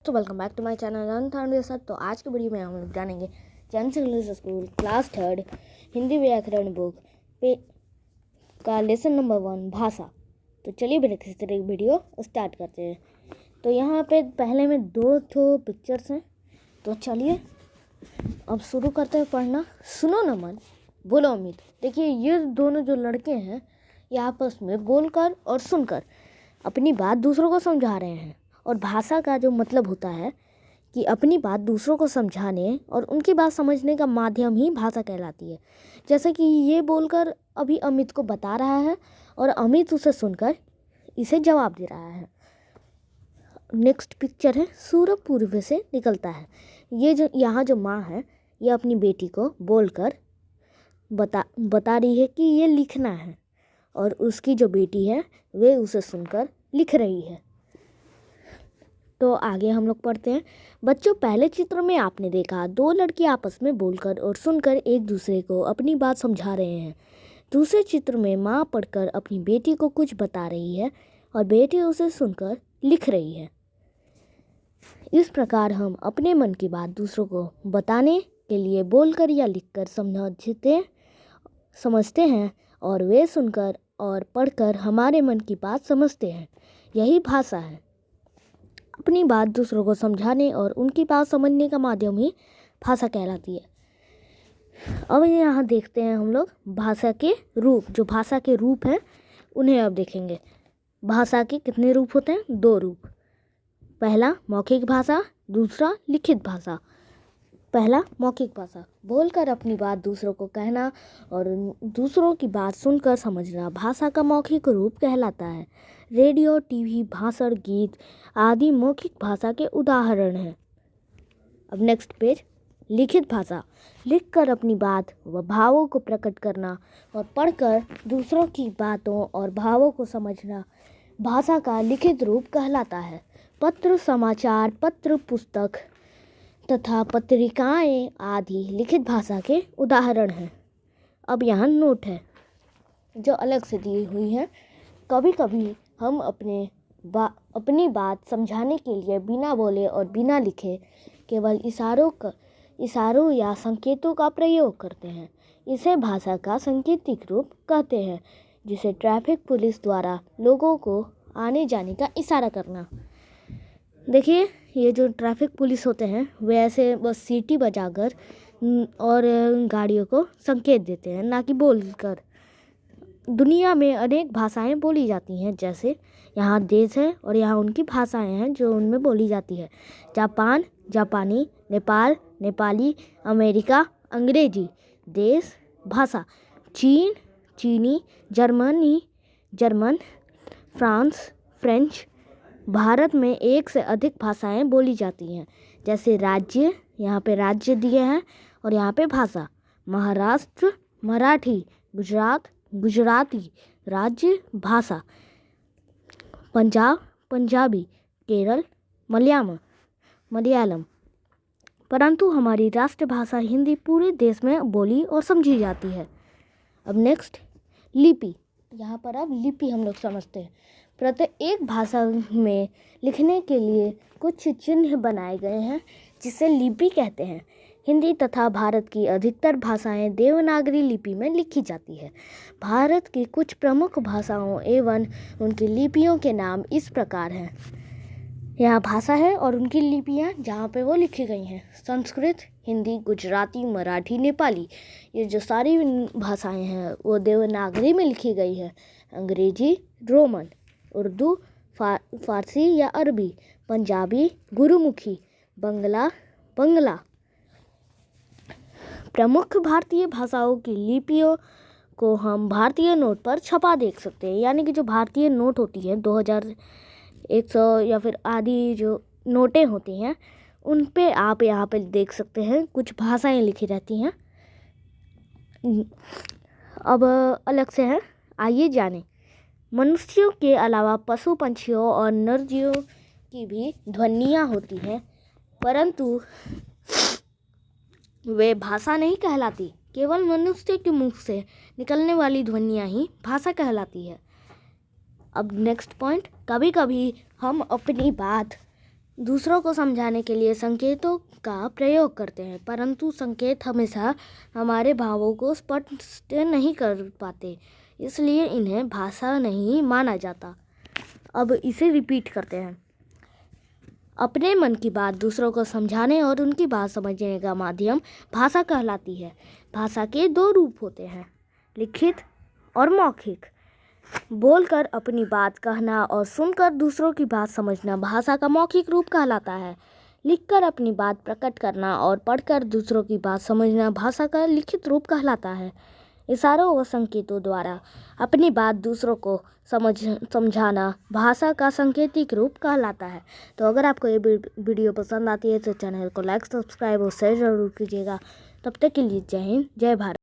तो welcome back to my channel अनथांड sir. तो आज के वीडियो में हम लोग जानेंगे James English school class 3 Hindi व्याकरण बुक पे का लेसन नंबर 1 भाषा। तो चलिए बिना किसी तरह की वीडियो स्टार्ट करते हैं। तो यहाँ पे पहले में 2 पिक्चर्स हैं। तो चलिए अब शुरू करते हैं पढ़ना। सुनो नमन, बोलो अमित। देखिए ये दोनों जो लड़के हैं ये आपस में बोलकर और सुनकर अपनी बात दूसरों को समझा रहे हैं। और भाषा का जो मतलब होता है कि अपनी बात दूसरों को समझाने और उनकी बात समझने का माध्यम ही भाषा कहलाती है। जैसे कि ये बोलकर अभी अमित को बता रहा है और अमित उसे सुनकर इसे जवाब दे रहा है। नेक्स्ट पिक्चर है सूरज पूर्व से निकलता है। ये जो यहाँ जो माँ है ये अपनी बेटी को बोलकर बता रही है कि ये लिखना है और उसकी जो बेटी है वे उसे सुनकर लिख रही है। तो आगे हम लोग पढ़ते हैं। बच्चों, पहले चित्र में आपने देखा 2 लड़के आपस में बोलकर और सुनकर एक दूसरे को अपनी बात समझा रहे हैं। दूसरे चित्र में माँ पढ़कर अपनी बेटी को कुछ बता रही है और बेटी उसे सुनकर लिख रही है। इस प्रकार हम अपने मन की बात दूसरों को बताने के लिए बोलकर या लिखकर समझते हैं और वे सुनकर और पढ़कर हमारे मन की बात समझते हैं। यही भाषा है। अपनी बात दूसरों को समझाने और उनकी बात समझने का माध्यम ही भाषा कहलाती है। अब यहाँ देखते हैं हम लोग भाषा के रूप। जो भाषा के रूप हैं उन्हें अब देखेंगे। भाषा के कितने रूप होते हैं? 2 रूप। पहला मौखिक भाषा, दूसरा लिखित भाषा। पहला मौखिक भाषा, बोलकर अपनी बात दूसरों को कहना और दूसरों की बात सुनकर समझना भाषा का मौखिक रूप कहलाता है। रेडियो, टीवी, भाषण, गीत आदि मौखिक भाषा के उदाहरण हैं। अब नेक्स्ट पेज, लिखित भाषा, लिखकर अपनी बात व भावों को प्रकट करना और पढ़कर दूसरों की बातों और भावों को समझना भाषा का लिखित रूप कहलाता है। पत्र, समाचार पत्र, पुस्तक तथा पत्रिकाएं आदि लिखित भाषा के उदाहरण हैं। अब यहाँ नोट है जो अलग से दी हुई है। कभी कभी हम अपनी बात समझाने के लिए बिना बोले और बिना लिखे केवल इशारों या संकेतों का प्रयोग करते हैं। इसे भाषा का सांकेतिक रूप कहते हैं, जिसे ट्रैफिक पुलिस द्वारा लोगों को आने जाने का इशारा करना। देखिए ये जो ट्रैफिक पुलिस होते हैं वे ऐसे बस सीटी बजाकर और गाड़ियों को संकेत देते हैं, ना कि बोलकर। दुनिया में अनेक भाषाएं बोली जाती हैं। जैसे यहाँ देश है और यहाँ उनकी भाषाएं हैं जो उनमें बोली जाती है। जापान जापानी, नेपाल नेपाली, अमेरिका अंग्रेजी। देश भाषा, चीन चीनी, Germany German, France French. Bharat में 1 से अधिक भाषाएं बोली जाती हैं। जैसे राज्य, यहाँ पे राज्य दिए हैं और यहाँ पे भाषा। महाराष्ट्र मराठी, गुजरात गुजराती, राज्य भाषा। पंजाब पंजाबी, केरल मलयालम। परंतु हमारी राष्ट्रभाषा हिंदी पूरे देश में बोली और समझी जाती है। अब नेक्स्ट लिपि। यहाँ पर अब लिपि हम लोग समझते हैं। प्रत्येक भाषा में लिखने के लिए कुछ चिन्ह बनाए गए हैं जिसे लिपि कहते हैं। हिंदी तथा भारत की अधिकतर भाषाएं देवनागरी लिपि में लिखी जाती है। भारत की कुछ प्रमुख भाषाओं एवं उनकी लिपियों के नाम इस प्रकार हैं। यहाँ भाषा है और उनकी लिपियाँ जहाँ पे वो लिखी गई हैं। संस्कृत, हिंदी, गुजराती, मराठी, नेपाली। ये जो सारी भाषाएं हैं वो देवनागरी में लिखी गई है। अंग्रेजी, रोमन, उर्दू, फारसी या अरबी, पंजाबी, गुरुमुखी, बंगला। प्रमुख भारतीय भाषाओं की लिपियों को हम भारतीय नोट पर छपा देख सकते हैं। यानी कि जो भारतीय नोट होती है 2000, 100 या फिर आदि जो नोटें होती हैं उन पे आप यहाँ पे देख सकते हैं कुछ भाषाएं लिखी रहती हैं। अब अलग से है, आइए जानें। मनुष्यों के अलावा पशु पंछियों और नरजीवों की भी ध्वनियाँ होती हैं, परंतु वे भाषा नहीं कहलाती। केवल मनुष्य के मुख से निकलने वाली ध्वनियाँ ही भाषा कहलाती है। अब नेक्स्ट पॉइंट, कभी कभी हम अपनी बात दूसरों को समझाने के लिए संकेतों का प्रयोग करते हैं, परंतु संकेत हमेशा हमारे भावों को स्पष्ट नहीं कर पाते, इसलिए इन्हें भाषा नहीं माना जाता। अब इसे रिपीट करते हैं। अपने मन की बात दूसरों को समझाने और उनकी बात समझने का माध्यम भाषा कहलाती है। भाषा के दो रूप होते हैं, लिखित और मौखिक। बोलकर अपनी बात कहना और सुनकर दूसरों की बात समझना भाषा का मौखिक रूप कहलाता है। लिखकर अपनी बात प्रकट करना और पढ़कर दूसरों की बात समझना भाषा का लिखित रूप कहलाता है। इशारों व संकेतों द्वारा अपनी बात दूसरों को समझाना भाषा का सांकेतिक रूप कहलाता है। तो अगर आपको ये वीडियो पसंद आती है तो चैनल को लाइक, सब्सक्राइब और शेयर जरूर कीजिएगा। तब तक के लिए जय हिंद, जय भारत।